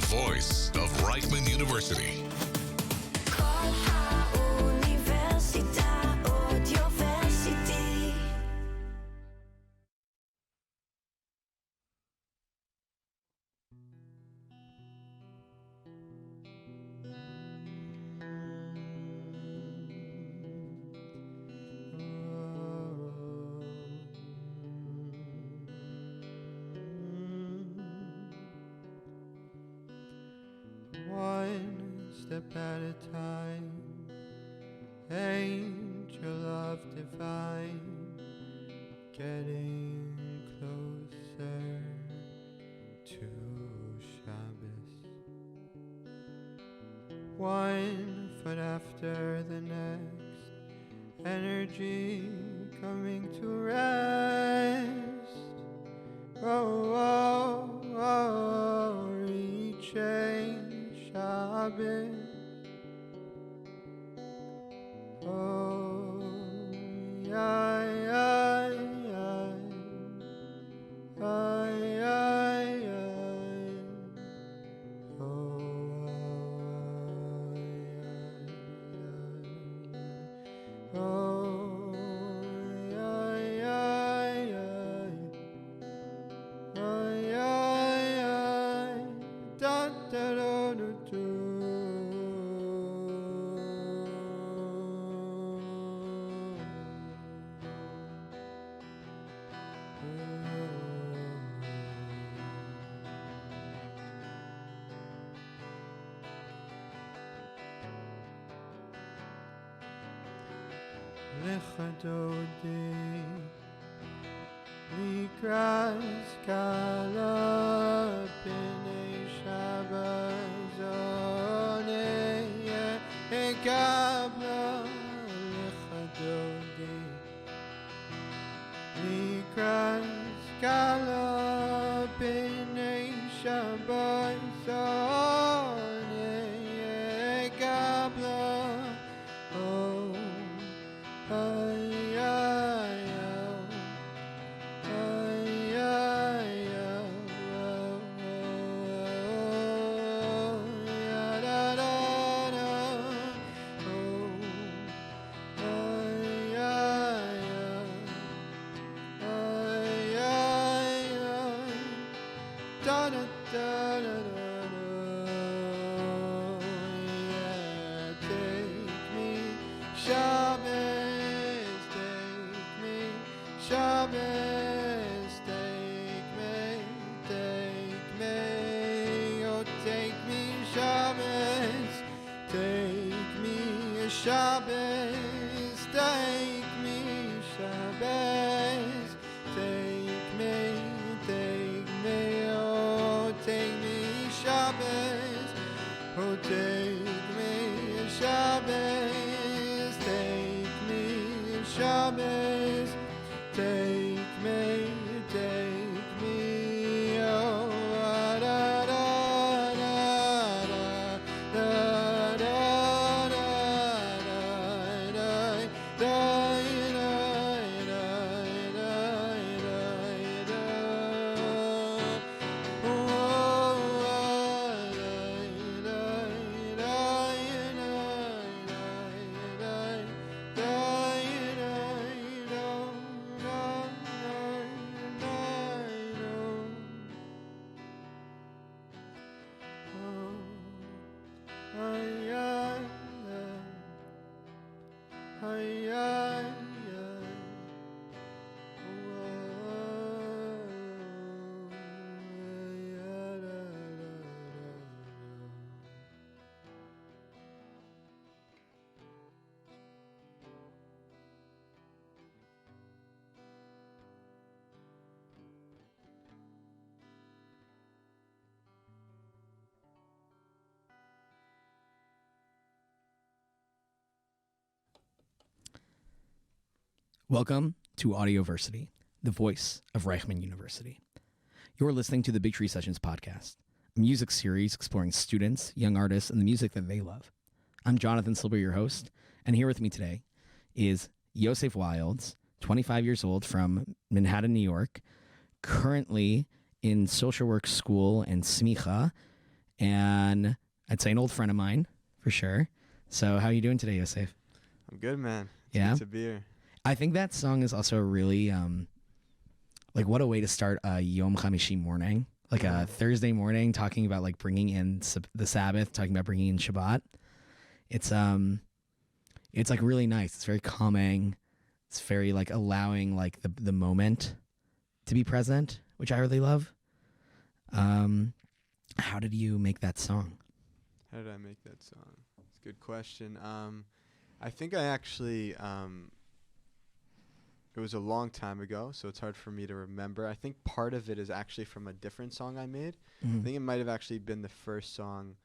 voice of Reichman University. כל האוניברסיטה אודיוורסיטי. One step at a time, angel of divine, getting closer to Shabbos. One foot after the next, energy coming to rest. Oh, oh, oh, reaching Shabbos. Oh, yeah, yeah, yeah. Ay, ay, ay. Oh, ay, ay, ay. Oh, ay, ay, ay. Ay, ay, ay. Da, da, da, da, da. לך דודי לקראת קלה פני שבזוני אקבלה לך דודי לקראת קלה פני שבזוני אקבלה ay, ay, ay, ay, da, da, da. Oh, ay, ay, ay, ay, da, da, da, da, da. Yeah, take me, Shabbos, take me, Shabbos, take me, oh take me, Shabbos, take me, Shabbos, take me, Shabbos, take me, oh take me, Shabbos, oh take me, Shabbos, take me, Shabbos, take me, oh, da, da, da, da, da, da, da, da, Welcome to Audioversity, the voice of Reichman University. You're listening to the Big Tree Sessions podcast, a music series exploring students, young artists, and the music that they love. I'm Jonathan Silber, your host, and here with me today is Yosef Wildes, 25 years old from Manhattan, New York, currently in social work school and smicha and I'd say an old friend of mine for sure. So how are you doing today, Yosef? I'm good, man. Yeah? Good to be here. I think that song is also a really like what a way to start a Yom Hamishi morning, like a Thursday morning, talking about like bringing in the Sabbath, talking about bringing in Shabbat. It's like really nice. It's very calming. It's very like allowing like the moment to be present, which I really love. How did you make that song? How did I make that song? It's a good question. I think I actually, it was a long time ago, so it's hard for me to remember. I think part of it is actually from a different song I made. I think it might have actually been the first song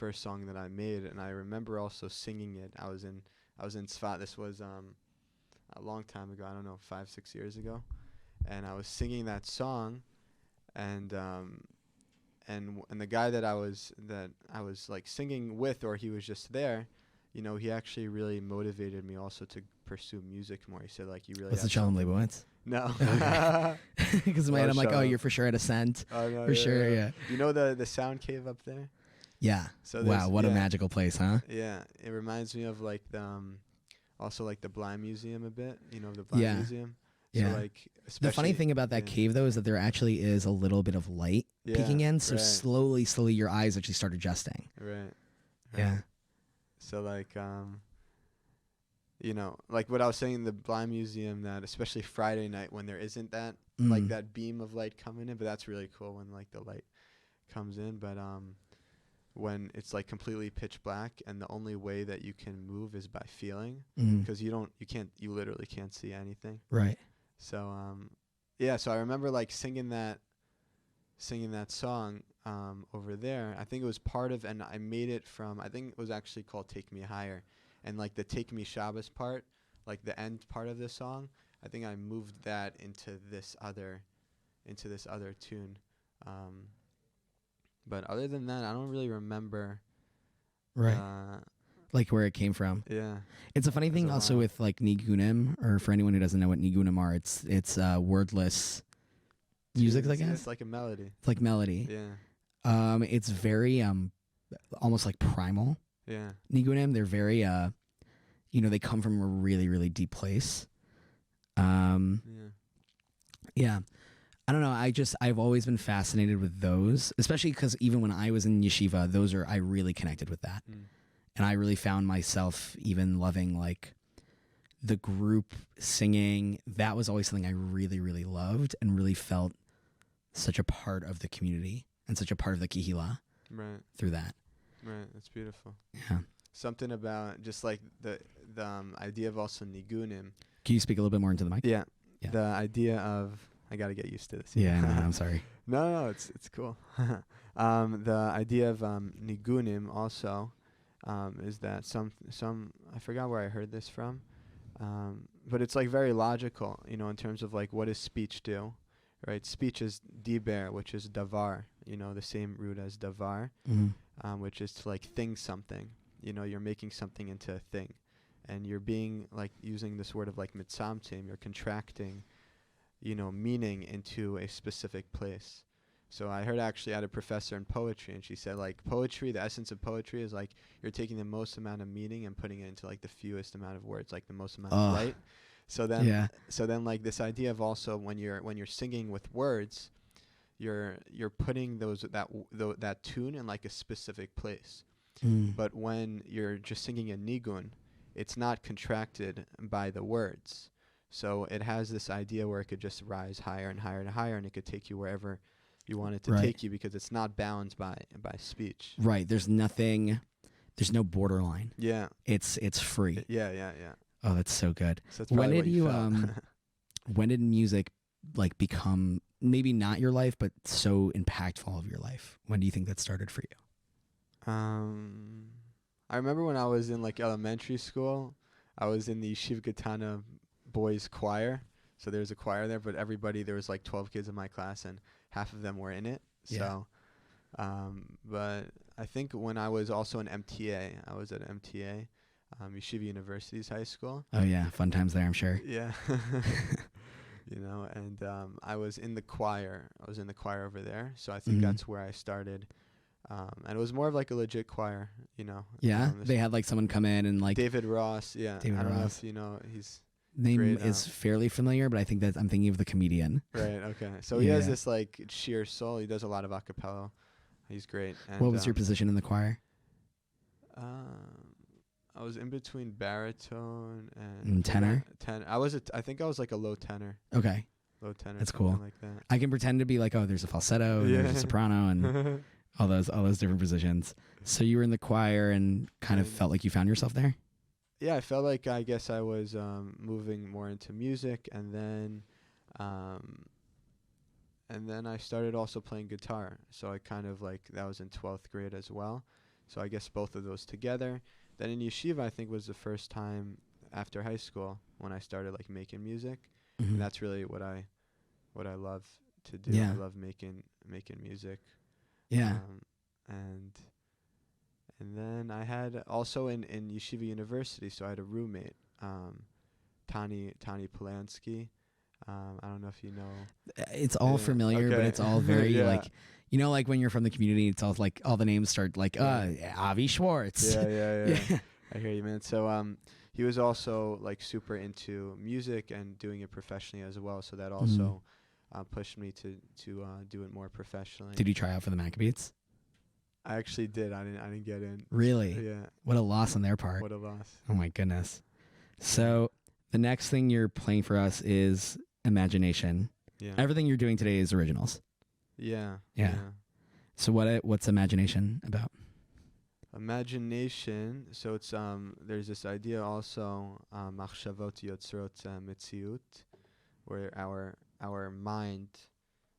that I made, and I remember also singing it. I was in Tzfat. This was a long time ago. I don't know, 5-6 years ago, and I was singing that song, and the guy that I was like singing with, or he was just there, you know, he actually really motivated me also to pursue music more. He said, like, you really Was have it Shalom something- Leibowitz? No. Because in my head I'm like, oh, Shalom. you're for sure at Ascent. Oh, no, For sure, yeah. You know the sound cave up there? Yeah. So Wow, there's- what a yeah. magical place, huh? Yeah, it reminds me of like the also like the Blind Museum a bit. You know, the Blind Yeah. Museum. Yeah. So like, The funny especially- thing about that yeah. cave, though, is that there actually is a little bit of light Yeah, peeking in. So right. slowly, your eyes actually start adjusting. Right. Yeah. So like, you know, like what I was saying in the Blind Museum, that especially Friday night when there isn't that like that beam of light coming in, but that's really cool when like the light comes in. But when it's like completely pitch black and the only way that you can move is by feeling, because you literally can't see anything. Right. So yeah, so I remember like singing that song over there. I think it was part of, and I made it from, I think it was actually called Take Me Higher, and like the Take Me Shabbos part, like the end part of the song, I think I moved that into this other tune. But other than that, I don't really remember. Right. Like where it came from. Yeah. It's a funny It was thing a also while. with like nigunim, or for anyone who doesn't know what nigunim are, it's wordless music, I It's- guess. It's like a melody. It's like melody. Yeah. It's very almost like primal. Yeah. Nigunim, they're very they come from a really, really deep place. Yeah. I don't know. I've always been fascinated with those, especially because even when I was in yeshiva, I really connected with that. And I really found myself even loving like the group singing. That was always something I really, really loved and really felt such a part of the community and such a part of the kihila Right. through that. Right. That's beautiful. Yeah. Something about just like the idea of also nigunim. Can you speak a little bit more into the mic? Yeah. Yeah. The idea of, I got to get used to this. Yeah, no, I'm sorry. No, it's cool. The idea of nigunim also is that some I forgot where I heard this from, but it's like very logical, you know, in terms of like what does speech do, right? Speech is diber, which is davar, you know, the same root as davar, which is to like think something. You know, you're making something into a thing, and you're being like using this word of like mitzamtim, you're contracting, you know, meaning into a specific place. So I heard actually I had a professor in poetry, and she said like poetry, the essence of poetry is like you're taking the most amount of meaning and putting it into like the fewest amount of words, like the most amount of light. So then like this idea of also when you're singing with words, you're putting that tune in like a specific place. But when you're just singing a nigun, it's not contracted by the words. So it has this idea where it could just rise higher and higher and higher, and it could take you wherever you want it to take you, because it's not bound by speech. Right. There's no borderline. Yeah. It's free. Yeah. Oh, that's so good. So that's probably what you felt. When did music like become maybe not your life, but so impactful of your life? When do you think that started for you? I remember when I was in like elementary school, I was in the Yeshiva Katana boys choir. So there's a choir there, but there was like 12 kids in my class, and half of them were in it. Yeah. So, but I think when I was also in MTA, I was at MTA, Yeshiva University's high school. Oh yeah, fun times there, I'm sure. Yeah. You know, and I was in the choir. I was in the choir over there. So I think that's where I started And it was more of like a legit choir, you know. Yeah, they had like someone come in and like David Ross. Yeah, David I don't know Ross. if you know. He's name great, is fairly familiar, but I think that I'm thinking of the comedian. right. Okay, so he has Yeah. this like sheer soul. He does a lot of a cappella. He's great. And, What was your position in the choir? I was in between baritone and And tenor? I think I was like a low tenor. Okay, Low tenor. That's something cool. Like that. I can pretend to be like, oh, there's a falsetto, and there's a soprano, and all those different positions. So you were in the choir and kind of And- felt like you found yourself there. Yeah, I felt like I guess I was moving more into music, and then I started also playing guitar. So I kind of like that was in 12th grade as well. So I guess both of those together. Then in yeshiva, I think was the first time after high school when I started like making music, Mhm. and that's really what I love to do. Yeah. I love making music. Yeah. And then I had also in Yeshiva University, so I had a roommate, Tani Polanski. I don't know if you know. It's all Yeah, familiar, but okay. it's all very Yeah. like, you know, like when you're from the community, it's all like all the names start like Avi Schwartz. Yeah. I hear you, man. So he was also like super into music and doing it professionally as well. So that also pushed me to do it more professionally. Did you try out for the Maccabees? I actually did. I didn't get in. Really? Yeah. What a loss on their part. What a loss. Oh my goodness. So the next thing you're playing for us is Imagination. Yeah. Everything you're doing today is originals. Yeah. Yeah. So what's Imagination about? Imagination. So it's there's this idea also machshavot yotzrot metziut, where our mind,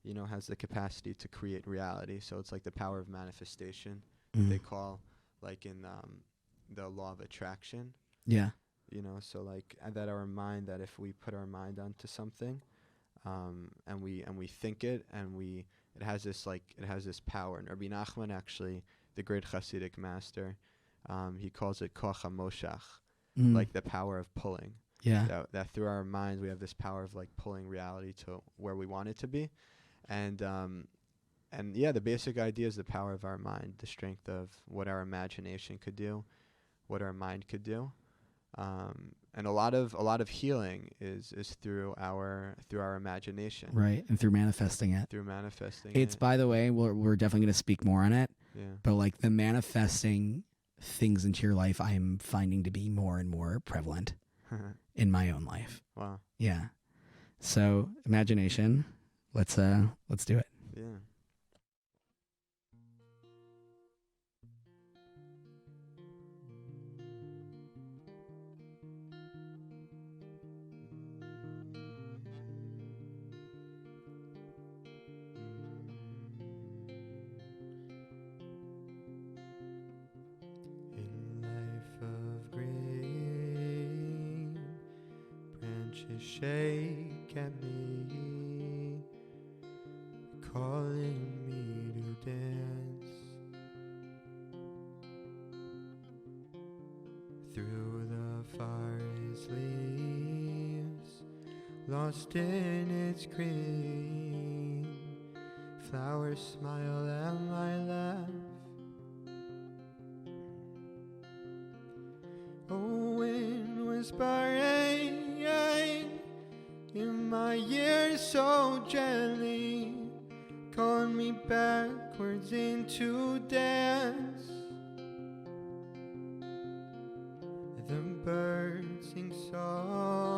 you know, has the capacity to create reality. So it's like the power of manifestation. They call like in the law of attraction. Yeah. You know, so like that our mind, that if we put our mind onto something, and we think it, and it has this power. And Rabbi Nachman, actually, the great Hasidic master, he calls it koach hamoshach, like the power of pulling. Yeah. That through our minds we have this power of like pulling reality to where we want it to be, and yeah, the basic idea is the power of our mind, the strength of what our imagination could do, what our mind could do. And a lot of healing is through our imagination, Right. And through manifesting it. through manifesting. It's, by the way, we're definitely going to speak more on it, yeah. but like the manifesting things into your life, I am finding to be more and more prevalent in my own life. Wow. Yeah. So Imagination, let's do it. Yeah. In life of green, branches shake at me, calling me to dance through the forest leaves, lost in its green. Flowers smile at my laugh. Oh, wind whispering in my ears so gently, calling me backwards into dance. The birds sing songs,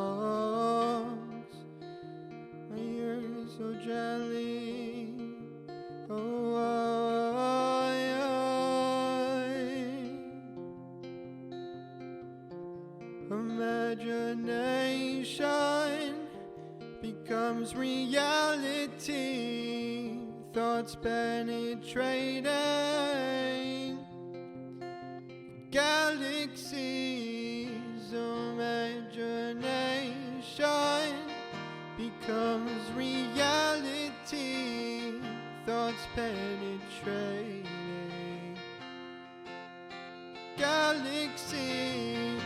my ears so gently. Oh, imagination becomes reality, thoughts penetrating galaxies. Imagination becomes reality, thoughts penetrating galaxies.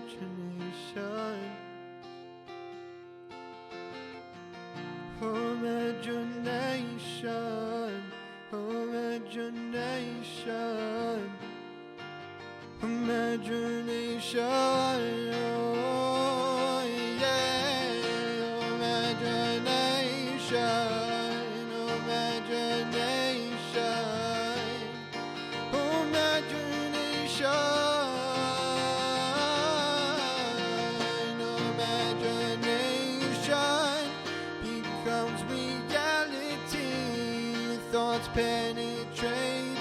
imagination. Imagination, imagination, imagination, oh yeah, imagination, imagination becomes reality, thoughts penetrating,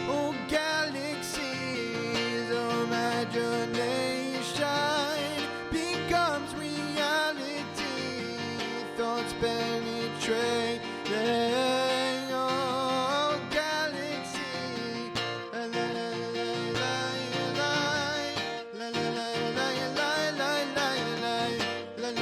oh galaxies, imagination becomes reality, thoughts penetrating, oh galaxy, la la la la la la la la la la la la.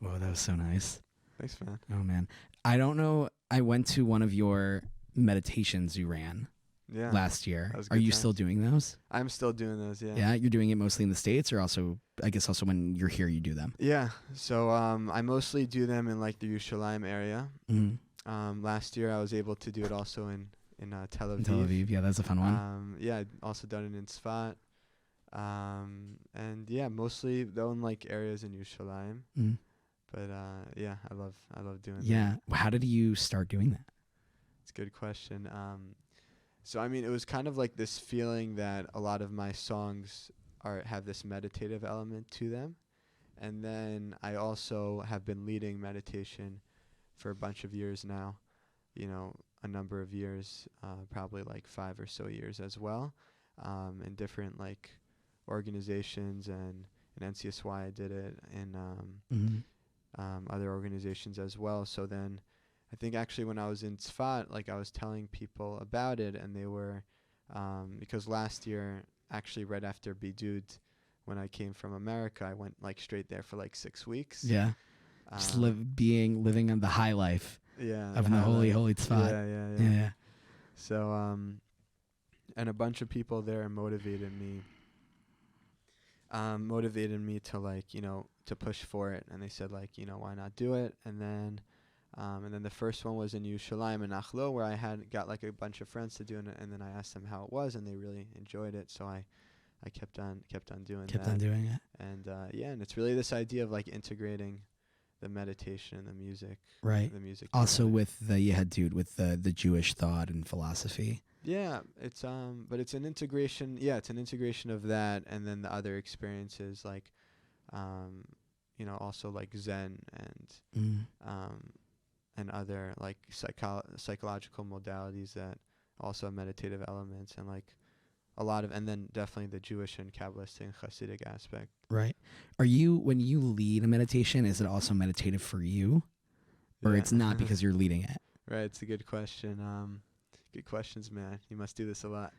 Whoa, that was so nice. Thanks, man. Oh man, I don't know. I went to one of your meditations you ran Yeah. last year. that was Are good you times. still doing those? I'm still doing those, yeah. Yeah, you're doing it mostly in the States, or also, I guess, also when you're here, you do them. Yeah. So I mostly do them in like the Yerushalayim area. Mm-hmm. Last year I was able to do it also in Tel Aviv. In Tel Aviv, yeah, that's a fun one. Yeah, I'd also done it in Tzfat. And yeah, mostly though in like areas in Yerushalayim. Mm. But yeah, I love doing that. Yeah, how did you start doing that? It's a good question. So I mean, it was kind of like this feeling that a lot of my songs have this meditative element to them, and then I also have been leading meditation for a bunch of years now. You know, a number of years, probably like 5 or so years as well, in different like organizations, and in NCSY I did it, and other organizations as well. So then I think actually when I was in Tzfat, like I was telling people about it, and they were, because last year, actually right after Bidud, when I came from America, I went like straight there for like 6 weeks. Yeah, just living on the high life Yeah. of the holy Tzfat. Yeah. So, and a bunch of people there motivated me to like, you know, to push for it. And they said like, you know, why not do it? And then the first one was in Yerushalayim and Achlo, where I got like a bunch of friends to do it. And then I asked them how it was, and they really enjoyed it. So I kept on doing that. Kept on doing it. And yeah, and it's really this idea of like integrating the meditation and the music. Right. The music. Also together. with the Yehudut, with the Jewish thought and philosophy. Yeah, it's but it's an integration. Yeah, it's an integration of that, and then the other experiences like, you know, also like Zen and other like psychological modalities that also have meditative elements, and like a lot of, and then definitely the Jewish and Kabbalistic and Hasidic aspect. Right. When you lead a meditation, is it also meditative for you, or Yeah. it's not because you're leading it? Right, it's a good question. Good questions, man. You must do this a lot.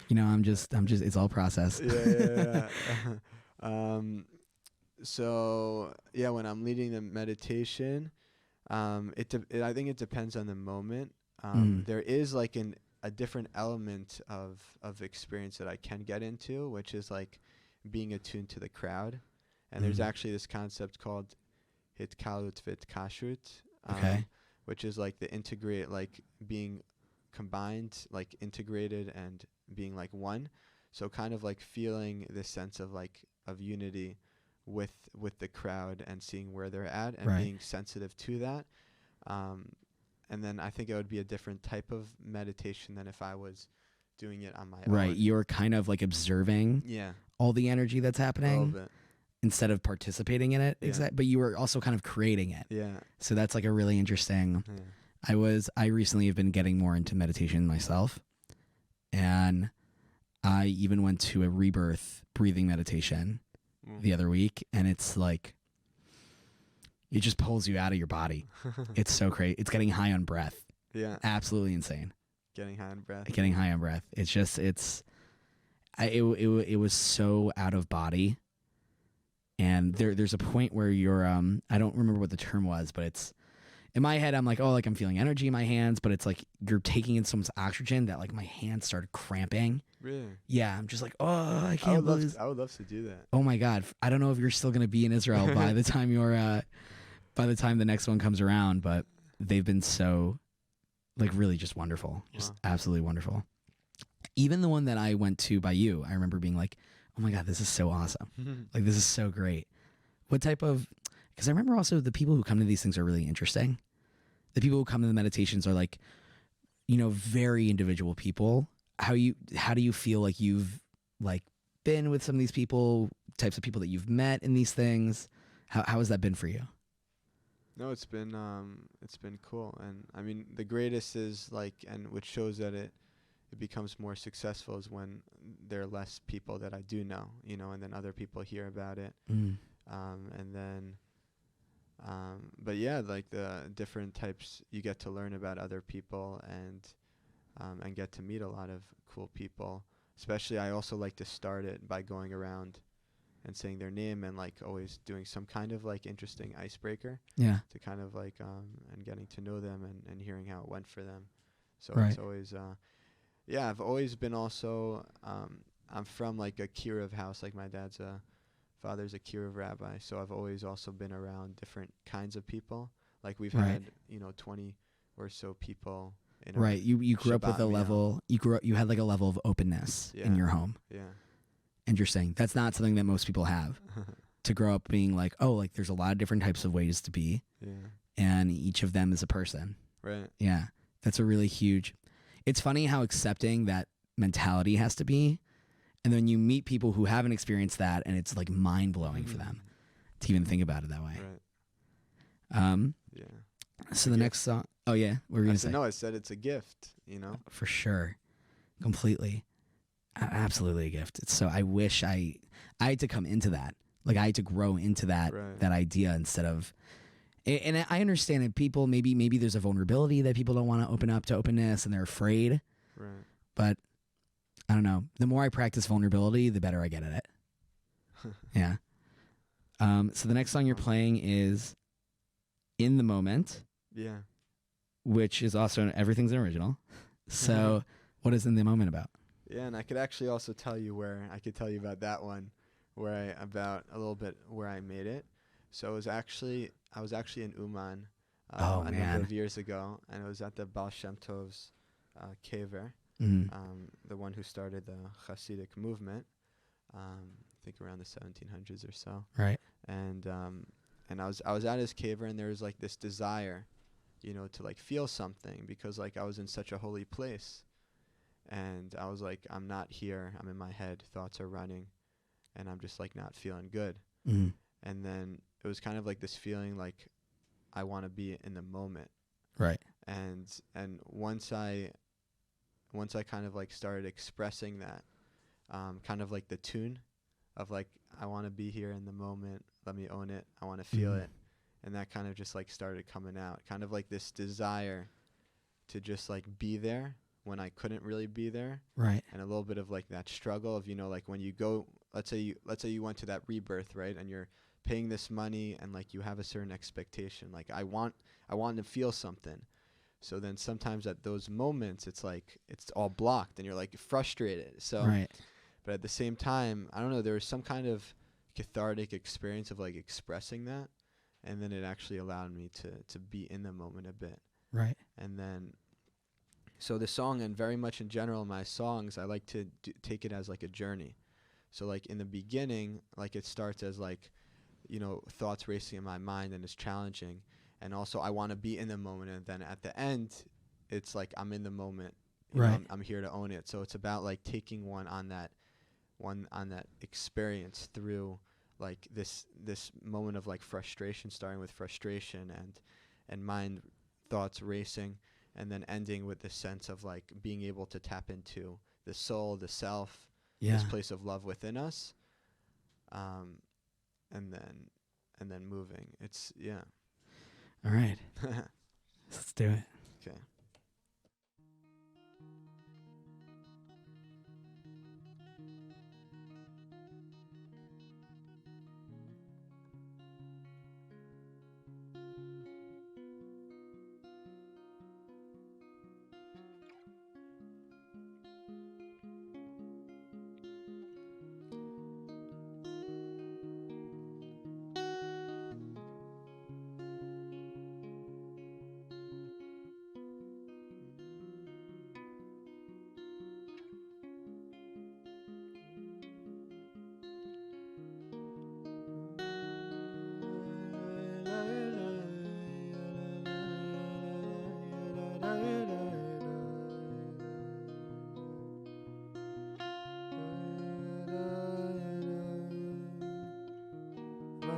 You know, I'm just. It's all process. Yeah. So yeah, when I'm leading the meditation, I think it depends on the moment. There is like a different element of experience that I can get into, which is like being attuned to the crowd. And there's actually this concept called hitkalut v'tkashrut, Okay. which is like like being combined, like integrated and being like one. So kind of like feeling this sense of like of unity with the crowd and seeing where they're at and Right. being sensitive to that. And then I think it would be a different type of meditation than if I was doing it on my own. Right. You're kind of like observing Yeah. all the energy that's A happening little bit. instead of participating in it. Yeah. But you were also kind of creating it. Yeah. So that's like a really interesting. Yeah. I recently have been getting more into meditation myself, and I even went to a rebirth breathing meditation the other week, and it's like it just pulls you out of your body. It's so crazy. It's getting high on breath. Yeah. Absolutely insane. Getting high on breath. Getting high on breath. It's just it was so out of body. And there's a point where you're I don't remember what the term was, but it's in my head I'm like, oh, like I'm feeling energy in my hands, but it's like you're taking in so much oxygen that like my hands started cramping. Really? Yeah, I'm just like, oh, I can't believe. I would love to do that. Oh my God, I don't know if you're still gonna be in Israel by the time by the time the next one comes around, but they've been so like really just wonderful, just absolutely wonderful. Even the one that I went to by you, I remember being like, oh my God, this is so awesome. Like, this is so great. What type of, because I remember also the people who come to these things are really interesting. The people who come to the meditations are like, you know, very individual people. How do you feel like you've like been with some of these people, types of people that you've met in these things? How has that been for you? No, it's been cool. And I mean, the greatest is like, and which shows that it becomes more successful is when there are less people that I do know, you know, and then other people hear about it. And then, but yeah, like the different types, you get to learn about other people and get to meet a lot of cool people. Especially, I also like to start it by going around and saying their name and like always doing some kind of like interesting icebreaker. Yeah. To kind of like, and getting to know them and hearing how it went for them. So Right. it's always, yeah, I've always been also, I'm from like a Kiruv house, like my father's a Kiruv rabbi, so I've always also been around different kinds of people. Like we've had, you know, 20 or so people in our You grew up with a Shabbat meal. level, you had like a level of openness in your home. Yeah. Interesting. That's not something that most people have. To grow up being like, oh, like there's a lot of different types of ways to be. Yeah. And each of them is a person. Right. Yeah. That's a really huge. It's funny how accepting that mentality has to be. And then you meet people who haven't experienced that, and it's like mind blowing for them to even think about it that way. Right. Yeah. So the next song. Oh yeah, what were you gonna say? No, I said it's a gift. You know. For sure, completely, absolutely a gift. It's so I wish I had to come into that. Like I had to grow into that that idea instead of. And I understand that people maybe there's a vulnerability that people don't want to open up to openness and they're afraid. Right. But I don't know. The more I practice vulnerability, the better I get at it. Yeah. So the next song you're playing is "In the Moment." Yeah. Which is also everything's an original. So what is "In the Moment" about? Yeah, and I could actually also tell you about that one, about a little bit where I made it. So I was actually in Uman a number of years ago, and it was at the Baal Shem Tov's kever, the one who started the Hasidic movement, I think around the 1700s or so. Right. And I was at his kever, and there was like this desire, you know, to like feel something, because like I was in such a holy place, and I was like, I'm not here, I'm in my head, thoughts are running, and I'm just like not feeling good. And then it was kind of like this feeling like I want to be in the moment. Right. And once I kind of like started expressing that, kind of like the tune of like, I want to be here in the moment, let me own it, I want to feel it. And that kind of just like started coming out, kind of like this desire to just like be there when I couldn't really be there. Right. And a little bit of like that struggle of, you know, like when you go, let's say you went to that rebirth, right? And you're paying this money and like you have a certain expectation, like I want to feel something. So then sometimes at those moments it's like it's all blocked and you're like frustrated. So but at the same time, I don't know, there was some kind of cathartic experience of like expressing that, and then it actually allowed me to be in the moment a bit. Right. And then so the song, and very much in general my songs, I like to take it as like a journey. So like in the beginning, like it starts as like, you know, thoughts racing in my mind, and it's challenging, and also I want to be in the moment, and then at the end it's like I'm in the moment, you know, I'm here to own it. So it's about like taking one on that experience through like this moment of like frustration, starting with frustration and mind thoughts racing, and then ending with this sense of like being able to tap into the soul, the self, this Yeah. place of love within us, and then moving. It's All right. Let's do it. Okay. My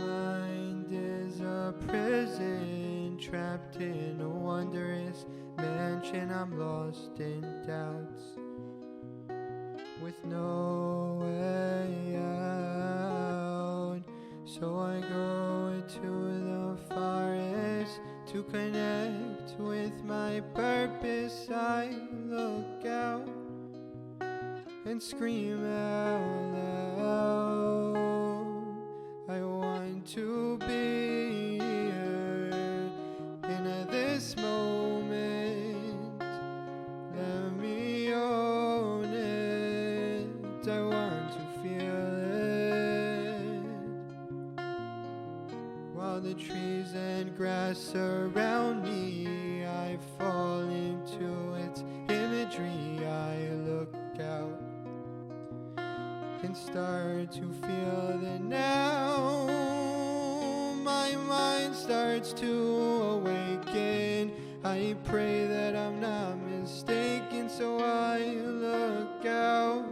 mind is a prison, trapped in a wondrous mansion. I'm lost in doubts, with no way out. So I go to the forest to connect with my purpose. I look out and scream out loud. I want to be here in this moment. Let me own it. I want to feel it. While the trees and grass surround me, I fall into its imagery. I look out and start to feel the now. My mind starts to awaken. I pray that I'm not mistaken, so I look out.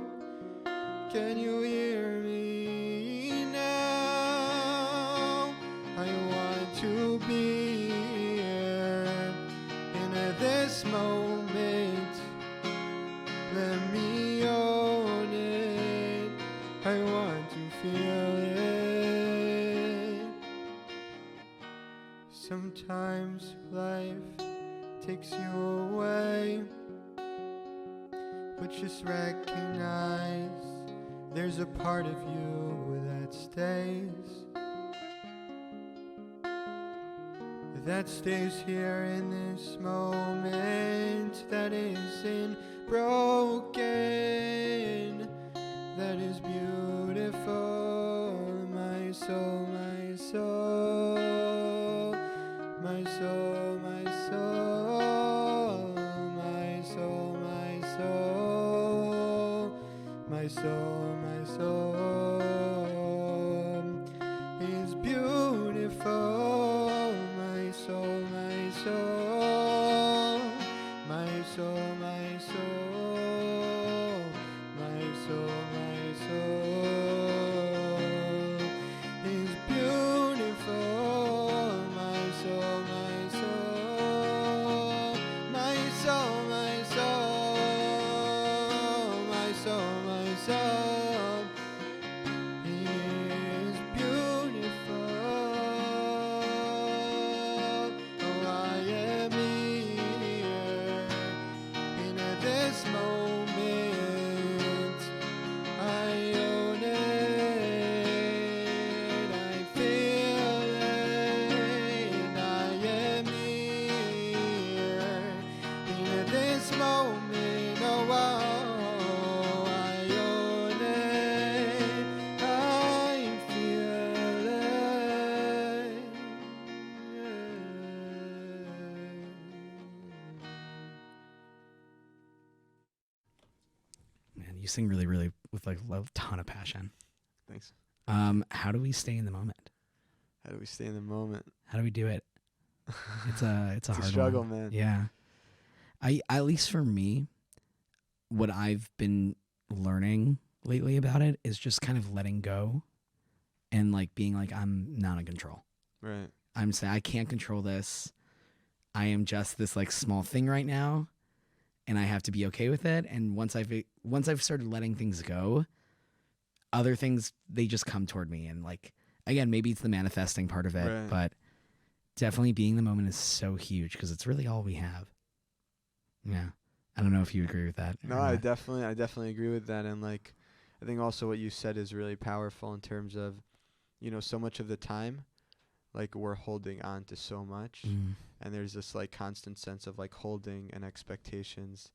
Can you hear me now? I want to be here in this moment. Let me own it. I want to feel it. Sometimes life takes you away, but just recognize there's a part of you that stays. That stays here in this moment, that isn't broken, that is beautiful. My soul, my soul, my soul, my soul, my soul, my soul, my soul, my soul is beautiful. My soul, my soul, my soul, my soul, my soul, my soul is beautiful. My soul, my soul, my soul, my soul, my soul, my soul is beautiful. Oh, I am here in this moment. I own it. I feel it. I am here in this moment. Oh, I own it. I feel it. Man, you sing really, really with like a ton of passion. Thanks. How do we stay in the moment? How do we stay in the moment? How do we do it? It's a It's a hard struggle, one. man. Yeah. At least for me, what I've been learning lately about it is just kind of letting go and like being like, I'm not in control. Right. I'm saying I can't control this. I am just this like small thing right now. and I have to be okay with it. And once I've started letting things go, other things, they just come toward me. And like, again, maybe it's the manifesting part of it, Right. but definitely being in the moment is so huge because it's really all we have. Yeah. I don't know if you agree with that. No, or I not. definitely agree with that. And like, I think also what you said is really powerful in terms of, so much of the time, like we're holding on to so much, and there's this like constant sense of like holding and expectations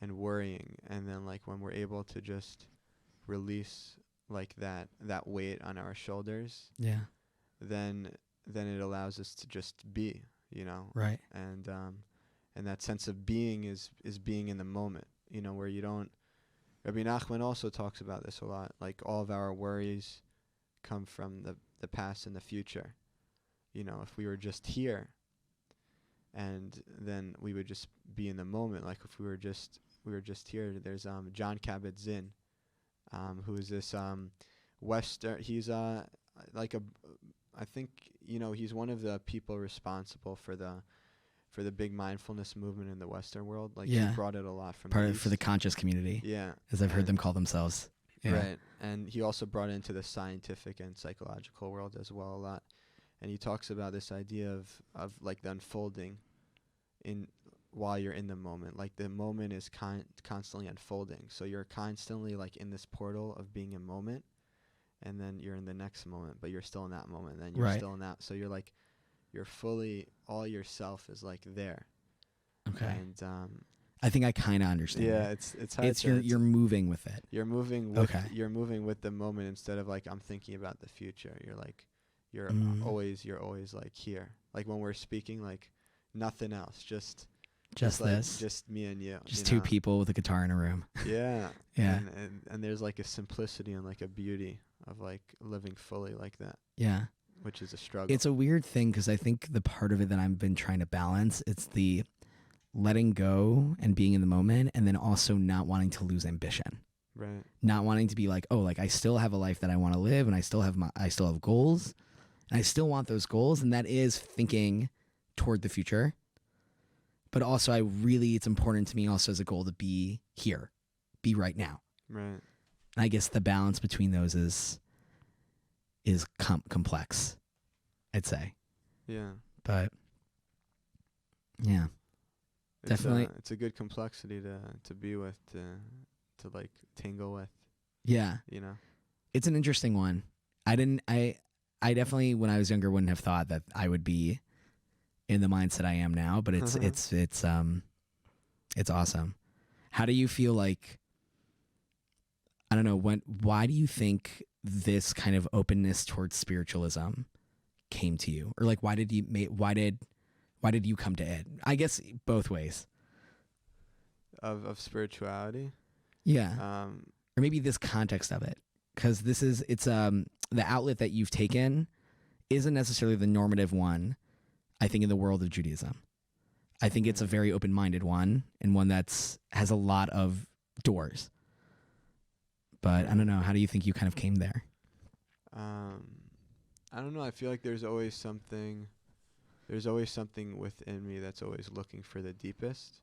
and worrying. And then like when we're able to just release like that weight on our shoulders, Yeah. then it allows us to just be, Right. and that sense of being is being in the moment, where you don't. Rabbi Nachman also talks about this a lot. Like all of our worries come from the past and the future. If we were just here, and then we would just be in the moment. Like if we were just here. There's John Kabat-Zinn, who is this Western. He's like a, I think he's one of the people responsible for the big mindfulness movement in the Western world. Like Yeah. he brought it a lot from Part the of, for the East. conscious community, Yeah, as I've heard and- them call themselves. Yeah. Right. And he also brought it into the scientific and psychological world as well a lot. And he talks about this idea of like the unfolding in while you're in the moment. Like the moment is constantly unfolding. So you're constantly like in this portal of being a moment, and then you're in the next moment, but you're still in that moment, and then you're Right. still in that. So you're like you're fully, all yourself is like there. Okay. And I think I kind of understand. yeah, it. it's hard It's to, you're moving with it. you're moving with Okay. you're moving with the moment instead of like I'm thinking about the future. You're like you're always like here. Like when we're speaking, like nothing else, just like this. just me and you. Just you two know? people with a guitar in a room. Yeah. Yeah. And there's like a simplicity and like a beauty of like living fully like that, Yeah. which is a struggle. It's a weird thing because I think the part of it that I've been trying to balance, it's the letting go and being in the moment, and then also not wanting to lose ambition. right. Not wanting to be like, oh, like I still have a life that I want to live, and I still have goals, and I still want those goals, and that is thinking toward the future. But also, it's important to me also as a goal to be here, be right now. Right. And I guess the balance between those is complex, I'd say. Yeah. But yeah, definitely. It's a good complexity to be with, to like tingle with, Yeah, it's an interesting one. I definitely, when I was younger, wouldn't have thought that I would be in the mindset I am now, but it's awesome. How do you feel like, I don't know, why do you think this kind of openness towards spiritualism came to you? Or like, why did you come to it? I guess both ways. of spirituality. Yeah. Or maybe this context of it, because it's the outlet that you've taken isn't necessarily the normative one, I think, in the world of Judaism. I think it's a very open-minded one, and one has a lot of doors. But I don't know, how do you think you kind of came there? I don't know. I feel like there's always something within me that's always looking for the deepest.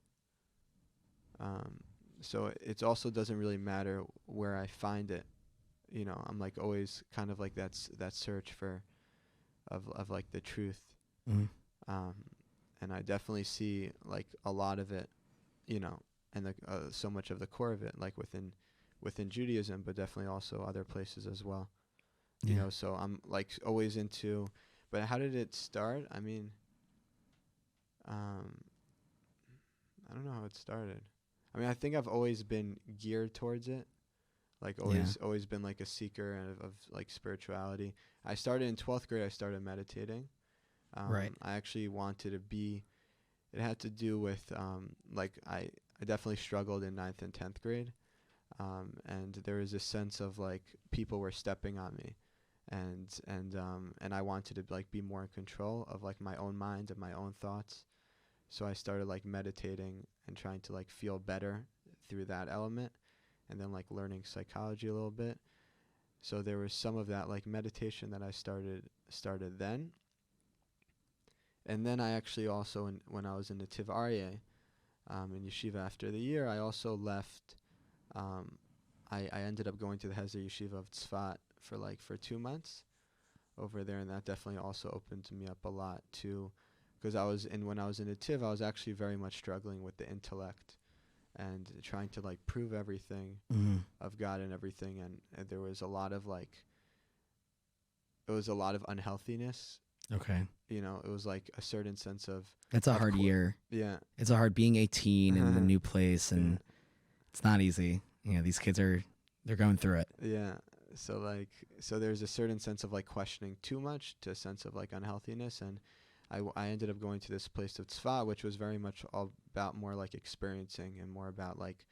So it also doesn't really matter where I find it. I'm like always kind of like that search of like the truth. Mm-hmm. And I definitely see like a lot of it, and so much of the core of it, like within Judaism, but definitely also other places as well. Yeah. So I'm like always into, but how did it start? I mean, I don't know how it started. I mean, I think I've always been geared towards it. Like always been like a seeker of like spirituality. I started in 12th grade. I started meditating. Right. I actually wanted to be. It had to do with like I definitely struggled in 9th and 10th grade, and there was a sense of like people were stepping on me, and I wanted to like be more in control of like my own mind and my own thoughts. So I started like meditating and trying to like feel better through that element, and then like learning psychology a little bit. So there was some of that like meditation that I started then. And then I actually also, when I was in Nativ Aryeh, in yeshiva after the year, I also left. I ended up going to the Hezder Yeshiva of Tzfat for 2 months over there, and that definitely also opened me up a lot too, because when I was in Nativ, I was actually very much struggling with the intellect and trying to like prove everything of God and everything, and there was a lot of unhealthiness. Okay. It was like a certain sense of. That's a hard year. Yeah. It's a hard being 18 in a new place, and it's not easy. These kids they're going through it. Yeah. So there's a certain sense of like questioning too much to a sense of like unhealthiness, and I ended up going to this place of Tzfat, which was very much all about more like experiencing and more about like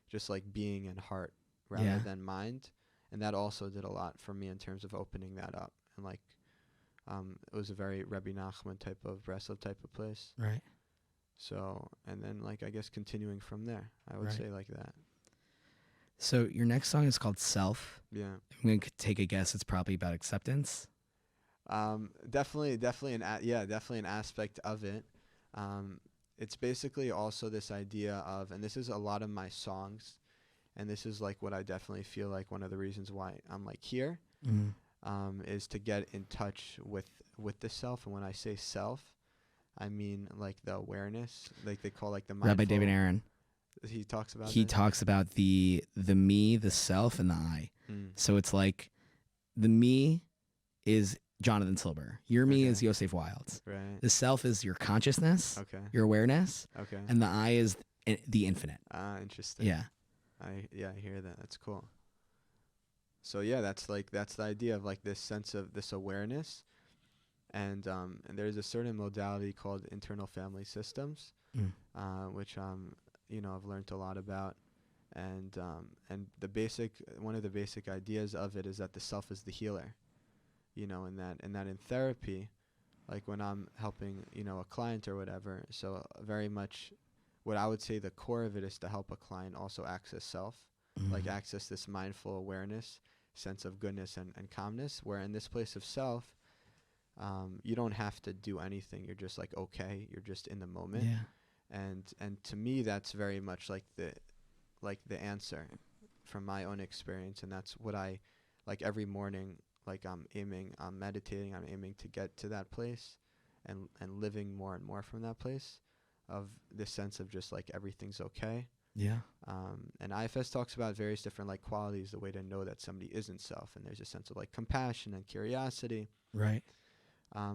just like being in heart rather than mind, and that also did a lot for me in terms of opening that up, and like it was a very Rebbe Nachman type of Breslov type of place. Right. So, and then like I guess continuing from there, I would say like that. So your next song is called Self. Yeah. I'm going to take a guess. It's probably about acceptance. Definitely an aspect of it. It's basically also this idea of, and this is a lot of my songs, and this is like what I definitely feel like one of the reasons why I'm like here, is to get in touch with the self. And when I say self, I mean like the awareness, like they call like the mindful. Rabbi David Aaron. He talks about talks about the me, the self, and the I. So it's like the me is Jonathan Silber. Your me is Yosef Wildes. Right. The self is your consciousness, your awareness, Okay. and the I is the infinite. Interesting. Yeah. I hear that. That's cool. So yeah, that's the idea of like this sense of this awareness, and there's a certain modality called internal family systems, which I've learned a lot about, and one of the basic ideas of it is that the self is the healer, and that in therapy, like when I'm helping a client or whatever, so very much what I would say the core of it is to help a client also access self, like access this mindful awareness, sense of goodness and calmness, where in this place of self, you don't have to do anything. You're just like, okay, you're just in the moment. Yeah. And to me, that's very much like the answer from my own experience. And that's what I like every morning, like I'm meditating, I'm aiming to get to that place and living more and more from that place of this sense of just like everything's okay. Yeah. And IFS talks about various different like qualities, the way to know that somebody isn't self. And there's a sense of like compassion and curiosity. Right.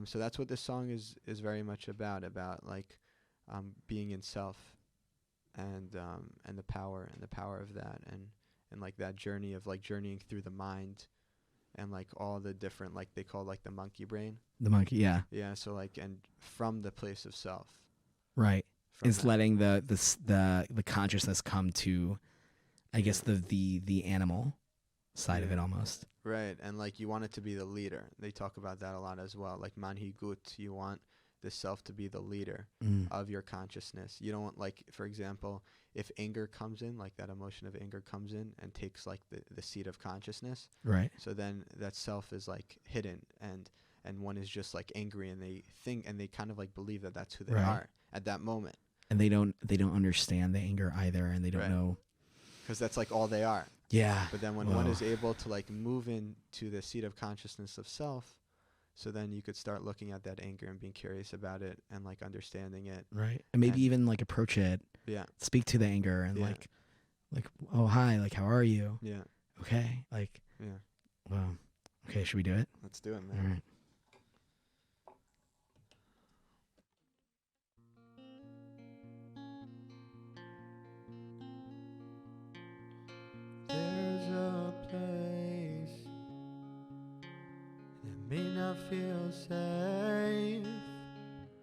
So that's what this song is very much about like being in self, and the power of that, and like that journey of like journeying through the mind, and like all the different, like they call like the monkey brain. The monkey, yeah. Yeah. So like, and from the place of self. Right. It's that. letting the consciousness come to, I guess the animal side of it almost. Right. And like you want it to be the leader. They talk about that a lot as well. Like manhigut, you want the self to be the leader of your consciousness. You don't want, like, for example, if anger comes in, like that emotion of anger comes in and takes like the seat of consciousness. Right. So then that self is like hidden, and one is just like angry, and they think, and they kind of like believe that that's who they are at that moment. And they don't understand the anger either, and they don't know. Because that's like all they are. Yeah. But then when one is able to like move into the seat of consciousness of self, so then you could start looking at that anger and being curious about it and like understanding it. Right. And maybe even like approach it. Yeah. Speak to the anger and like, oh, hi, like, how are you? Yeah. Okay. Like, yeah. Well, okay. Should we do it? Let's do it, man. All right. There's a place that may not feel safe,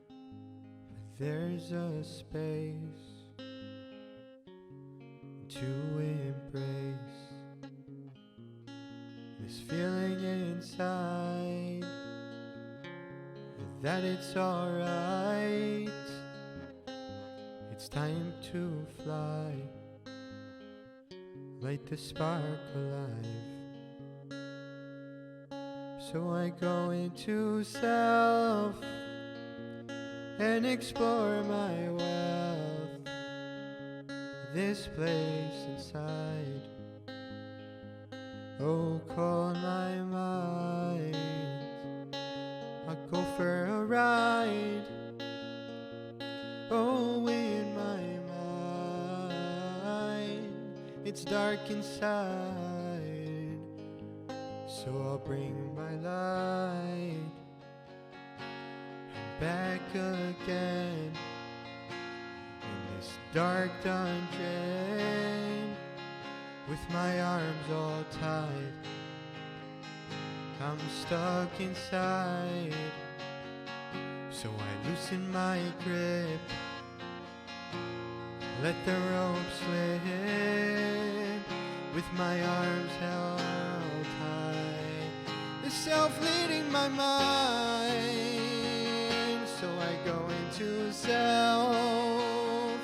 but there's a space to embrace this feeling inside that it's alright, it's time to fly. Light the spark alive. So I go into self and explore my wealth, this place inside. Oh, call my mind. I'll go for a ride. Oh, in my mind, it's dark inside. So I'll bring my light back again in this dark dungeon with my arms all tied. I'm stuck inside, so I loosen my grip, let the rope slip with my arms held high. The self leading my mind, so I go into self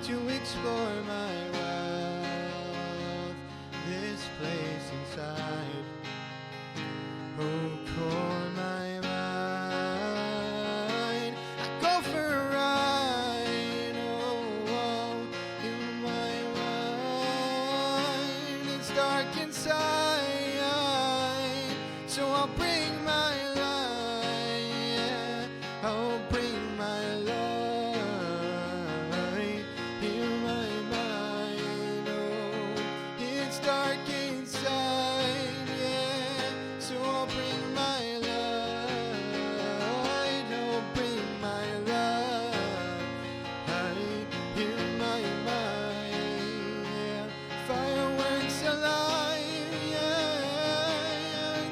to explore my wealth, this place inside. Oh, call my mind. I go for a ride. Oh, in my mind, it's dark inside. So I'll bring my light. I'll bring my light in my mind. Oh, it's dark inside. Yeah, so I'll bring my light. I'll bring my light in my mind. Yeah, fireworks alive. Yeah,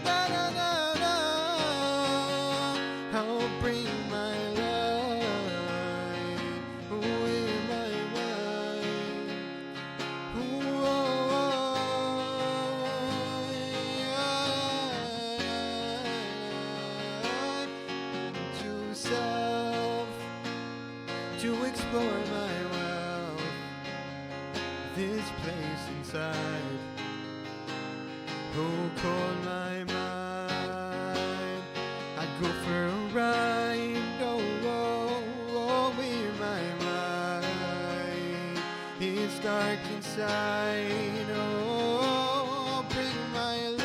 da da da da. I'll bring my light. Oh, in my mind. Ooh, oh, to self, to explore my wealth, this place inside. Oh, call my mind. I'd go for a ride. Oh, oh, oh, in my mind. It's dark inside. Oh, I'll bring my light.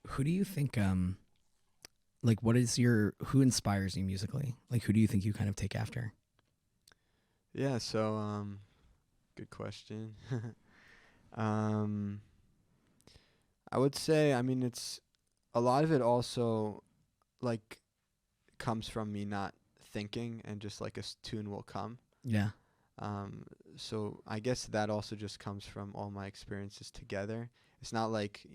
Who do you think, like, who inspires you musically? Like, who do you think you kind of take after? Yeah, so good question. um I would say, I mean, it's a lot of it also like comes from me not thinking, and just like tune will come. Yeah. Um so I guess that also just comes from all my experiences together. It's not like,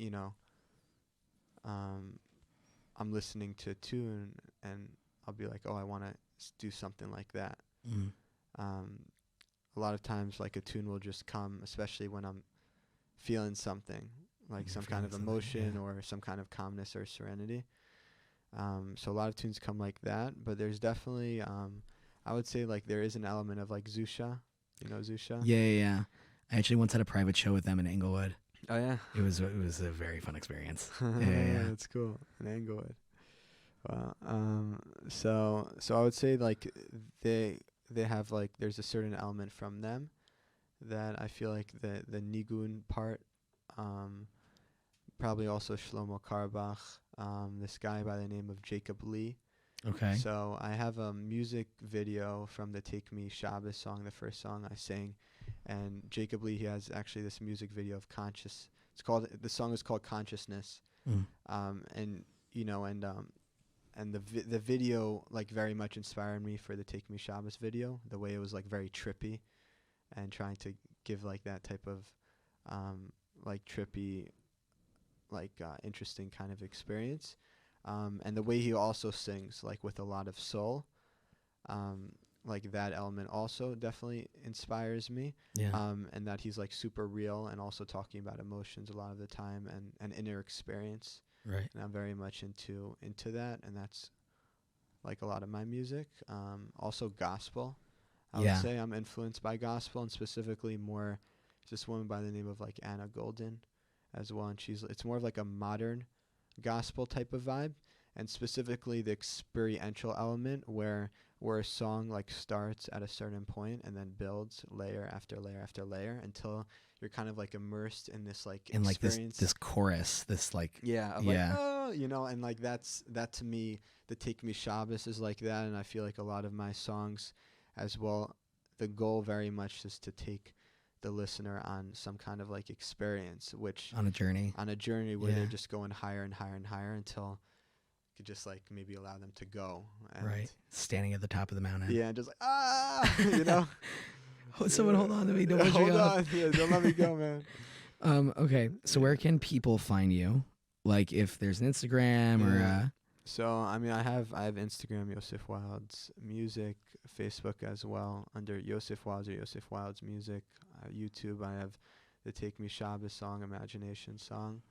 um I'm listening to a tune and I'll be like, oh, I want to do something like that. Mm. Um, a lot of times, like, a tune will just come, especially when I'm feeling something, like You're some kind of feeling something, emotion yeah. or some kind of calmness or serenity. So a lot of tunes come like that, but there's definitely, I would say, like, there is an element of like Zusha. You know Zusha? Yeah, yeah, yeah. I actually once had a private show with them in Inglewood. Oh yeah. It was a very fun experience. Yeah, yeah. that's cool. In Englewood. Well, so I would say, like, they have, like, there's a certain element from them that I feel like the nigun part, probably also Shlomo Karbach, this guy by the name of Jacob Lee. Okay. So I have a music video from the Take Me Shabbos song, the first song I sang, and Jacob Lee, he has actually this music video of the song is called Consciousness. Mm. And the video, like, very much inspired me for the Take Me Shabbos video, the way it was, like, very trippy and trying to give, like, that type of like trippy, like, interesting kind of experience. And the way he also sings, like with a lot of soul, like that element also definitely inspires me. Yeah. And that he's like super real and also talking about emotions a lot of the time and inner experience. Right. And I'm very much into that, and that's like a lot of my music. Also gospel. I would say I'm influenced by gospel, and specifically more this woman by the name of like Anna Golden as well, and it's more of like a modern gospel type of vibe, and specifically the experiential element where a song like starts at a certain point and then builds layer after layer after layer until you're kind of like immersed in this like And like experience. this chorus, this like Like, oh, and like that to me, the Take Me Shabbos is like that, and I feel like a lot of my songs as well, the goal very much is to take the listener on some kind of like experience, which on a journey where they're just going higher and higher and higher until you could just like maybe allow them to go. And right, standing at the top of the mountain. Yeah, and just like Someone hold on to me, don't let me hold go. on, yeah, don't let me go, man. Okay, so where can people find you? Like if there's an Instagram or So I mean, I have Instagram, Yosef Wildes Music, Facebook as well under Yosef Wildes or Yosef Wildes Music. YouTube, I have the Take Me Shabbos song, Imagination song.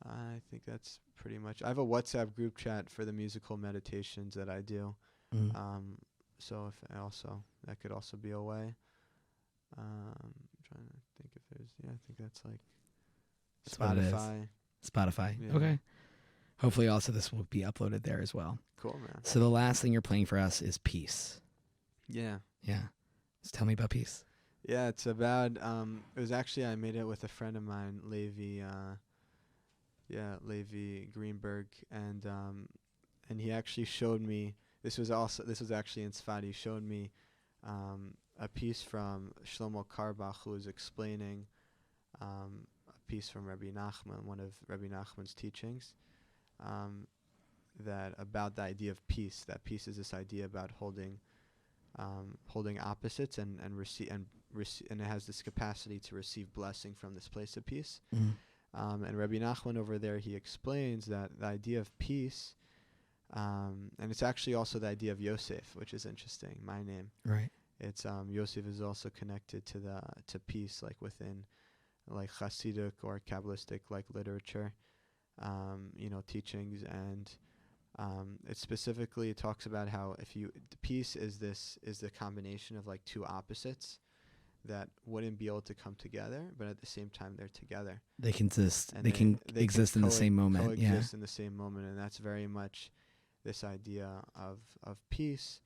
I think that's pretty much. I have a WhatsApp group chat for the musical meditations that I do. So if that could also be a way. I'm trying to think if there's. Yeah, I think that's like Spotify. Spotify. Yeah. Okay. Hopefully also this will be uploaded there as well. Cool, man. So the last thing you're playing for us is Peace. Yeah. Yeah. Just tell me about Peace. Yeah, it's about it was actually I made it with a friend of mine, Levi Greenberg, and he actually showed me this was actually in Sfat. He showed me a piece from Shlomo Karbach, who was explaining a piece from Rabbi Nachman, one of Rabbi Nachman's teachings, that about the idea of peace. That peace is this idea about holding opposites and it has this capacity to receive blessing from this place of peace. And Rabbi Nachman over there, he explains that the idea of peace, and it's actually also the idea of Yosef, which is interesting. My name, right? It's Yosef is also connected to peace, like within like Hasidic or Kabbalistic like literature, teachings, and it talks about how peace is the combination of like two opposites that wouldn't be able to come together, but at the same time they're together. They can exist. They can exist in the same moment. Coexist in the same moment, and that's very much this idea of peace,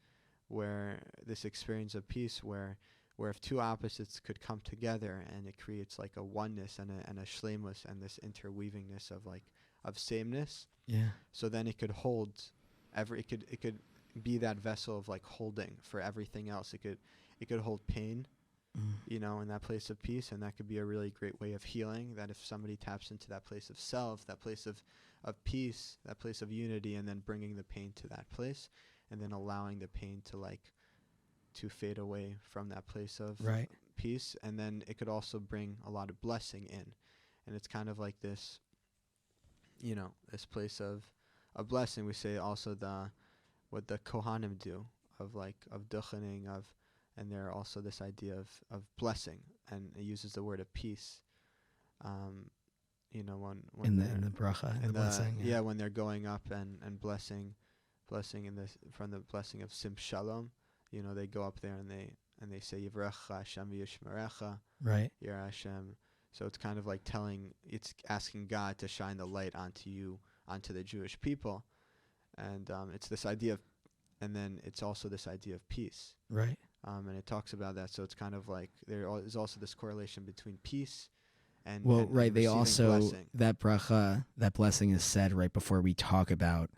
where this experience of peace, where if two opposites could come together, and it creates like a oneness and a shleimus and this interweavingness of sameness. Yeah. So then it could hold it could be that vessel of like holding for everything else. It could hold pain, in that place of peace, and that could be a really great way of healing. That if somebody taps into that place of self, that place of peace, that place of unity, and then bringing the pain to that place, and then allowing the pain to fade away from that place of peace, and then it could also bring a lot of blessing in, and it's kind of like this, this place of blessing. We say also what the Kohanim do of duchening and there also this idea of blessing, and it uses the word of peace. When in the bracha, in the blessing. Yeah, when they're going up and blessing from the blessing of Sim Shalom, they go up there and they say Yivrecha Hashem Yishmerecha, right? Yir Hashem. So it's kind of like it's asking God to shine the light onto the Jewish people, and it's this idea of, and then it's also this idea of peace, right? And it talks about that. So it's kind of like there is also this correlation between peace and they also blessing. That bracha, that blessing is said right before we talk about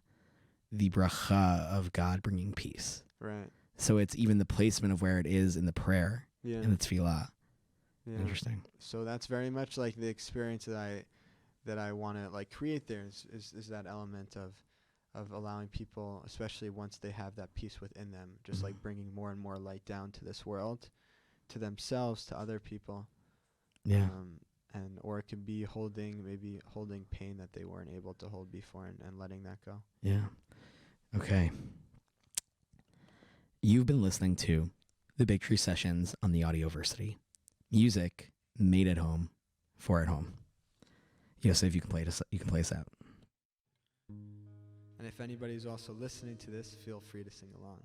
the bracha of God bringing peace. Right. So it's even the placement of where it is in the prayer, in the tefillah. Yeah. Interesting. So that's very much like the experience that I want to like create there is that element of allowing people, especially once they have that peace within them, just like bringing more and more light down to this world, to themselves, to other people. Yeah. and or it could be maybe holding pain that they weren't able to hold before, and letting that go. Yeah. Okay. You've been listening to the Big Tree Sessions on the Audioversity. Music made at home for at home. Yosef, you can play us out. And if anybody's also listening to this, feel free to sing along.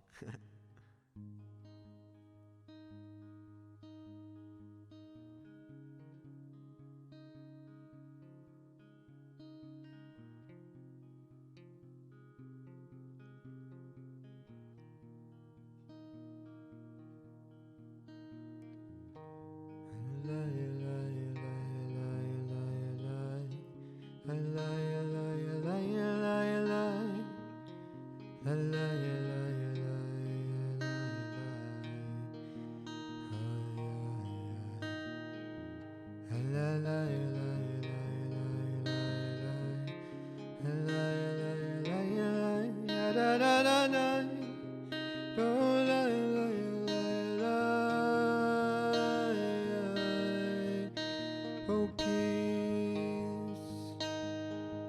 Oh, peace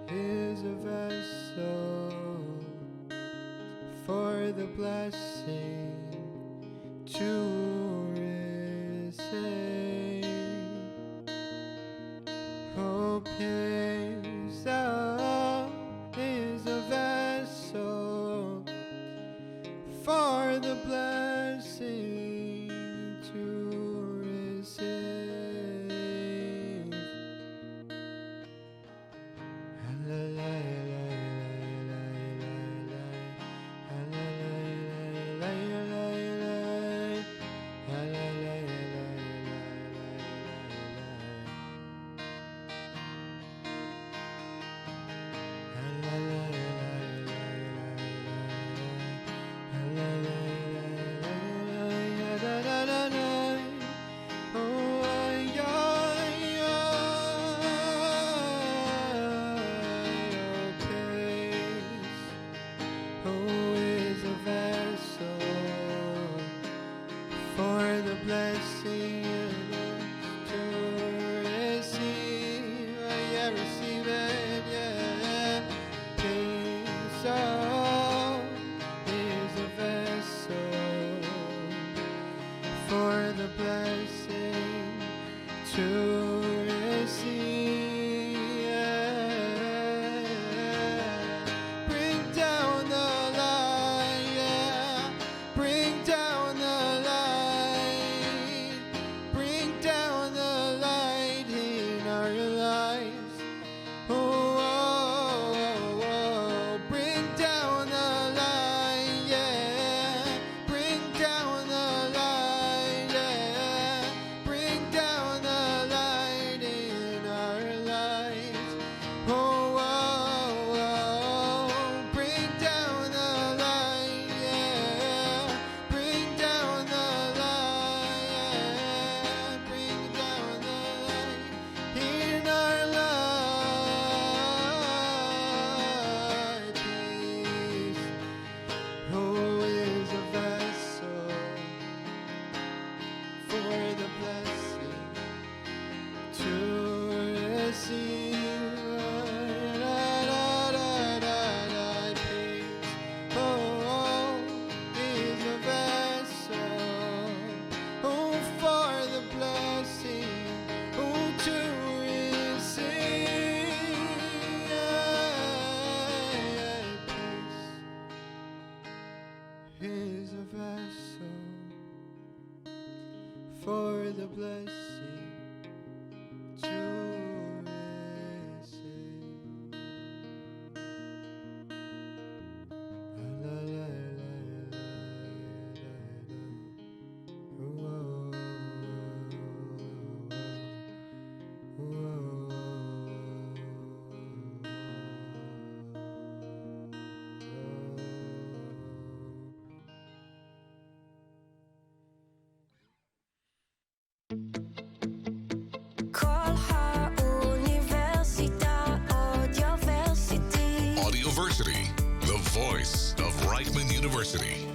is a vessel for the blessing to receive. Oh, peace is a vessel for the blessing to receive. Blessing to receive, yeah, receive it, yeah. Peace is a vessel for the blessing to receive, yeah. Bring down the light, yeah. Bring down the light. Is a vessel for the blessing to receive. La la la la la Audioversity, the voice of Reichman University.